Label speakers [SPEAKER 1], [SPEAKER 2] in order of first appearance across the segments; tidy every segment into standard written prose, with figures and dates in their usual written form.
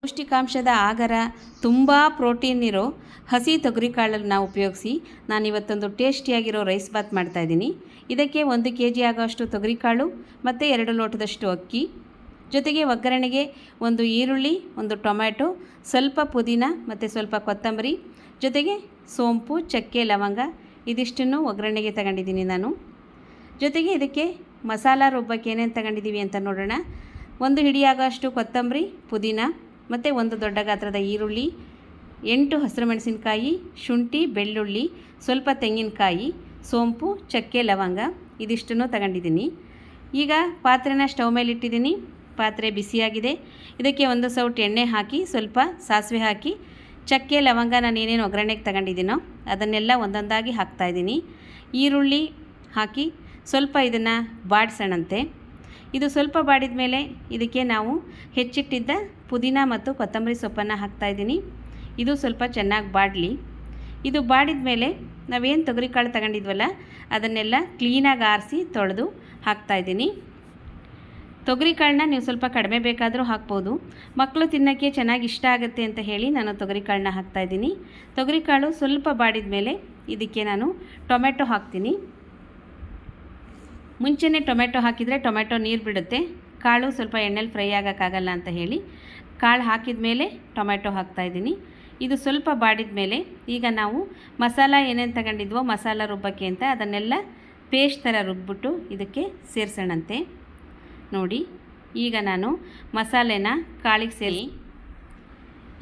[SPEAKER 1] ಪೌಷ್ಟಿಕಾಂಶದ ಆಗರ ತುಂಬ ಪ್ರೋಟೀನ್ ಇರೋ ಹಸಿ ತೊಗರಿಕಾಳನ್ನು ಉಪಯೋಗಿಸಿ ನಾನಿವತ್ತೊಂದು ಟೇಸ್ಟಿಯಾಗಿರೋ ರೈಸ್ ಬಾತ್ ಮಾಡ್ತಾಯಿದ್ದೀನಿ. ಇದಕ್ಕೆ 1 kg ಆಗೋಷ್ಟು ತೊಗರಿಕಾಳು ಮತ್ತು 2 ಲೋಟದಷ್ಟು ಅಕ್ಕಿ, ಜೊತೆಗೆ ಒಗ್ಗರಣೆಗೆ 1 ಈರುಳ್ಳಿ, 1 ಟೊಮ್ಯಾಟೊ, ಸ್ವಲ್ಪ ಪುದೀನ ಮತ್ತು ಸ್ವಲ್ಪ ಕೊತ್ತಂಬರಿ, ಜೊತೆಗೆ ಸೋಂಪು, ಚಕ್ಕೆ, ಲವಂಗ ಇದಿಷ್ಟನ್ನು ಒಗ್ಗರಣೆಗೆ ತಗೊಂಡಿದ್ದೀನಿ ನಾನು. ಜೊತೆಗೆ ಇದಕ್ಕೆ ಮಸಾಲ ರುಬ್ಬಕ್ಕೆ ಏನೇನು ತಗೊಂಡಿದ್ದೀವಿ ಅಂತ ನೋಡೋಣ. 1 ಹಿಡಿ ಆಗೋಷ್ಟು ಕೊತ್ತಂಬರಿ, ಪುದೀನ ಮತ್ತು 1 ದೊಡ್ಡ ಗಾತ್ರದ ಈರುಳ್ಳಿ, 8 ಹಸಿರು ಮೆಣಸಿನಕಾಯಿ, ಶುಂಠಿ, ಬೆಳ್ಳುಳ್ಳಿ, ಸ್ವಲ್ಪ ತೆಂಗಿನಕಾಯಿ, ಸೋಂಪು, ಚಕ್ಕೆ, ಲವಂಗ ಇದಿಷ್ಟನ್ನು ತಗೊಂಡಿದ್ದೀನಿ. ಈಗ ಪಾತ್ರೆನ ಸ್ಟವ್ ಮೇಲೆ ಇಟ್ಟಿದ್ದೀನಿ. ಪಾತ್ರೆ ಬಿಸಿಯಾಗಿದೆ. ಇದಕ್ಕೆ 1 ಸೌಟ್ ಎಣ್ಣೆ ಹಾಕಿ ಸ್ವಲ್ಪ ಸಾಸಿವೆ ಹಾಕಿ ಚಕ್ಕೆ, ಲವಂಗ ನಾನು ಏನೇನು ಒಗ್ಗರಣೆಗೆ ತಗೊಂಡಿದ್ದೀನೋ ಅದನ್ನೆಲ್ಲ ಒಂದೊಂದಾಗಿ ಹಾಕ್ತಾಯಿದ್ದೀನಿ. ಈರುಳ್ಳಿ ಹಾಕಿ ಸ್ವಲ್ಪ ಇದನ್ನು ಬಾಡಿಸೋಣಂತೆ. ಇದು ಸ್ವಲ್ಪ ಬಾಡಿದ ಮೇಲೆ ಇದಕ್ಕೆ ನಾವು ಹೆಚ್ಚಿಟ್ಟಿದ್ದ ಪುದೀನ ಮತ್ತು ಕೊತ್ತಂಬರಿ ಸೊಪ್ಪನ್ನು ಹಾಕ್ತಾಯಿದ್ದೀನಿ. ಇದು ಸ್ವಲ್ಪ ಚೆನ್ನಾಗಿ ಬಾಡಲಿ. ಇದು ಬಾಡಿದ ಮೇಲೆ ನಾವೇನು ತೊಗರಿಕಾಳು ತಗೊಂಡಿದ್ವಲ್ಲ ಅದನ್ನೆಲ್ಲ ಕ್ಲೀನಾಗಿ ಆರಿಸಿ ತೊಳೆದು ಹಾಕ್ತಾಯಿದ್ದೀನಿ. ತೊಗರಿಕಾಳನ್ನ ನೀವು ಸ್ವಲ್ಪ ಕಡಿಮೆ ಬೇಕಾದರೂ ಹಾಕ್ಬೋದು. ಮಕ್ಕಳು ತಿನ್ನೋಕ್ಕೆ ಚೆನ್ನಾಗಿ ಇಷ್ಟ ಆಗುತ್ತೆ ಅಂತ ಹೇಳಿ ನಾನು ತೊಗರಿಕಾಳನ್ನ ಹಾಕ್ತಾಯಿದ್ದೀನಿ. ತೊಗರಿಕಾಳು ಸ್ವಲ್ಪ ಬಾಡಿದ ಮೇಲೆ ಇದಕ್ಕೆ ನಾನು ಟೊಮೆಟೊ ಹಾಕ್ತೀನಿ. ಮುಂಚೆನೇ ಟೊಮೆಟೊ ಹಾಕಿದರೆ ಟೊಮೆಟೊ ನೀರು ಬಿಡುತ್ತೆ, ಕಾಳು ಸ್ವಲ್ಪ ಎಣ್ಣೆಲಿ ಫ್ರೈ ಆಗೋಕ್ಕಾಗಲ್ಲ ಅಂತ ಹೇಳಿ ಕಾಳು ಹಾಕಿದ ಮೇಲೆ ಟೊಮೆಟೊ ಹಾಕ್ತಾಯಿದ್ದೀನಿ. ಇದು ಸ್ವಲ್ಪ ಬಾಡಿದ ಮೇಲೆ ಈಗ ನಾವು ಮಸಾಲ ಏನೇನು ತಗೊಂಡಿದ್ವೋ ಮಸಾಲ ರುಬ್ಬಕ್ಕೆ ಅಂತ ಅದನ್ನೆಲ್ಲ ಪೇಸ್ಟ್ ಥರ ರುಬ್ಬಿಟ್ಟು ಇದಕ್ಕೆ ಸೇರಿಸೋಣಂತೆ. ನೋಡಿ, ಈಗ ನಾನು ಮಸಾಲೆನ ಕಾಳಿಗೆ ಸೇರಿ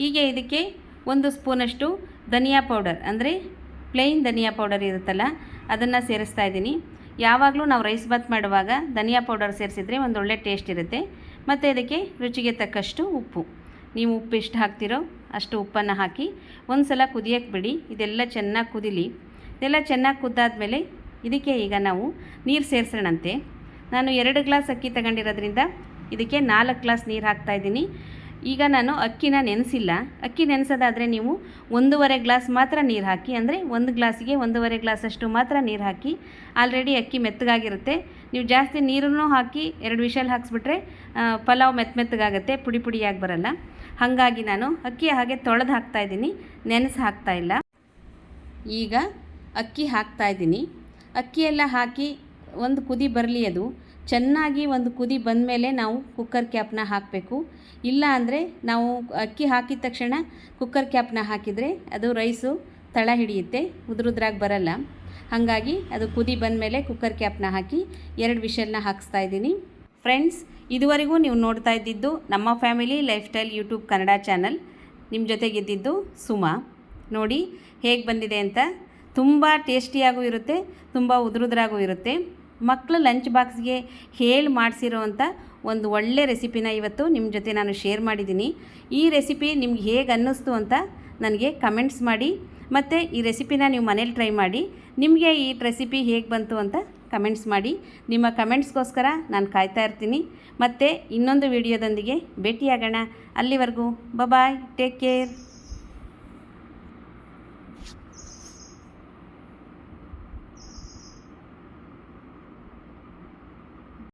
[SPEAKER 1] ಈಗ ಇದಕ್ಕೆ 1 ಸ್ಪೂನಷ್ಟು ಧನಿಯಾ ಪೌಡರ್ ಅಂದರೆ ಪ್ಲೇನ್ ಧನಿಯಾ ಪೌಡರ್ ಇರುತ್ತಲ್ಲ ಅದನ್ನು ಸೇರಿಸ್ತಾ ಇದ್ದೀನಿ. ಯಾವಾಗಲೂ ನಾವು ರೈಸ್ ಬಾತ್ ಮಾಡುವಾಗ ಧನಿಯಾ ಪೌಡರ್ ಸೇರಿಸಿದ್ರೆ ಒಂದು ಒಳ್ಳೆ ಟೇಸ್ಟ್ ಇರುತ್ತೆ. ಮತ್ತು ಇದಕ್ಕೆ ರುಚಿಗೆ ತಕ್ಕಷ್ಟು ಉಪ್ಪು, ನೀವು ಉಪ್ಪು ಎಷ್ಟು ಹಾಕ್ತಿರೋ ಅಷ್ಟು ಉಪ್ಪನ್ನು ಹಾಕಿ ಒಂದು ಸಲ ಕುದಿಯೋಕ್ಕೆ ಬಿಡಿ. ಇದೆಲ್ಲ ಚೆನ್ನಾಗಿ ಕುದಿಲಿ. ಇದೆಲ್ಲ ಚೆನ್ನಾಗಿ ಕುದ್ದಾದಮೇಲೆ ಇದಕ್ಕೆ ಈಗ ನಾವು ನೀರು ಸೇರಿಸೋಣಂತೆ. ನಾನು 2 ಗ್ಲಾಸ್ ಅಕ್ಕಿ ತಗೊಂಡಿರೋದ್ರಿಂದ ಇದಕ್ಕೆ 4 ಗ್ಲಾಸ್ ನೀರು ಹಾಕ್ತಾಯಿದ್ದೀನಿ. ಈಗ ನಾನು ಅಕ್ಕಿನ ನೆನೆಸಿಲ್ಲ. ಅಕ್ಕಿ ನೆನೆಸೋದಾದರೆ ನೀವು 1.5 ಗ್ಲಾಸ್ ಮಾತ್ರ ನೀರು ಹಾಕಿ, ಅಂದರೆ 1 ಗ್ಲಾಸಿಗೆ 1.5 ಗ್ಲಾಸಷ್ಟು ಮಾತ್ರ ನೀರು ಹಾಕಿ. ಆಲ್ರೆಡಿ ಅಕ್ಕಿ ಮೆತ್ತಗಾಗಿರುತ್ತೆ. ನೀವು ಜಾಸ್ತಿ ನೀರನ್ನು ಹಾಕಿ 2 ವಿಷಲ್ ಹಾಕ್ಸ್ಬಿಟ್ರೆ ಪಲಾವ್ ಮೆತ್ತಗಾಗುತ್ತೆ, ಪುಡಿ ಪುಡಿಯಾಗಿ ಬರಲ್ಲ. ಹಾಗಾಗಿ ನಾನು ಅಕ್ಕಿ ಹಾಗೆ ತೊಳೆದು ಹಾಕ್ತಾಯಿದ್ದೀನಿ, ನೆನೆಸಿ ಹಾಕ್ತಾಯಿಲ್ಲ. ಈಗ ಅಕ್ಕಿ ಹಾಕ್ತಾಯಿದ್ದೀನಿ. ಅಕ್ಕಿ ಎಲ್ಲ ಹಾಕಿ ಒಂದು ಕುದಿ ಬರಲಿ. ಅದು ಚೆನ್ನಾಗಿ ಒಂದು ಕುದಿ ಬಂದ ಮೇಲೆ ನಾವು ಕುಕ್ಕರ್ ಕ್ಯಾಪ್ನ ಹಾಕಬೇಕು. ಇಲ್ಲ ಅಂದರೆ ನಾವು ಅಕ್ಕಿ ಹಾಕಿದ ತಕ್ಷಣ ಕುಕ್ಕರ್ ಕ್ಯಾಪ್ನ ಹಾಕಿದರೆ ಅದು ರೈಸು ತಳ ಹಿಡಿಯುತ್ತೆ, ಉದುರುದ್ರಾಗಿ ಬರಲ್ಲ. ಹಾಗಾಗಿ ಅದು ಕುದಿ ಬಂದ ಮೇಲೆ ಕುಕ್ಕರ್ ಕ್ಯಾಪ್ನ ಹಾಕಿ 2 ವಿಷಲ್ನ ಹಾಕಿಸ್ತಾಯಿದ್ದೀನಿ. ಫ್ರೆಂಡ್ಸ್, ಇದುವರೆಗೂ ನೀವು ನೋಡ್ತಾ ಇದ್ದಿದ್ದು ನಮ್ಮ family life style YouTube Kannada channel. ನಿಮ್ಮ ಜೊತೆಗಿದ್ದಿದ್ದು ಸುಮಾ. ನೋಡಿ ಹೇಗೆ ಬಂದಿದೆ ಅಂತ. ತುಂಬ ಟೇಸ್ಟಿಯಾಗೂ ಇರುತ್ತೆ, ತುಂಬ ಉದುರುದ್ರಾಗೂ ಇರುತ್ತೆ. ಮಕ್ಕಳು ಲಂಚ್ ಬಾಕ್ಸ್ಗೆ ಹೇಳಿ ಮಾಡಿಸಿರೋವಂಥ ಒಂದು ಒಳ್ಳೆ ರೆಸಿಪಿನ ಇವತ್ತು ನಿಮ್ಮ ಜೊತೆ ನಾನು ಶೇರ್ ಮಾಡಿದ್ದೀನಿ. ಈ ರೆಸಿಪಿ ನಿಮ್ಗೆ ಹೇಗೆ ಅನ್ನಿಸ್ತು ಅಂತ ನನಗೆ ಕಮೆಂಟ್ಸ್ ಮಾಡಿ. ಮತ್ತು ಈ ರೆಸಿಪಿನ ನೀವು ಮನೇಲಿ ಟ್ರೈ ಮಾಡಿ. ನಿಮಗೆ ಈ ರೆಸಿಪಿ ಹೇಗೆ ಬಂತು ಅಂತ ಕಮೆಂಟ್ಸ್ ಮಾಡಿ. ನಿಮ್ಮ ಕಮೆಂಟ್ಸ್ಗೋಸ್ಕರ ನಾನು ಕಾಯ್ತಾ ಇರ್ತೀನಿ. ಮತ್ತು ಇನ್ನೊಂದು ವಿಡಿಯೋದೊಂದಿಗೆ ಭೇಟಿಯಾಗೋಣ. ಅಲ್ಲಿವರೆಗೂ ಬಾಯ್, ಟೇಕ್ ಕೇರ್.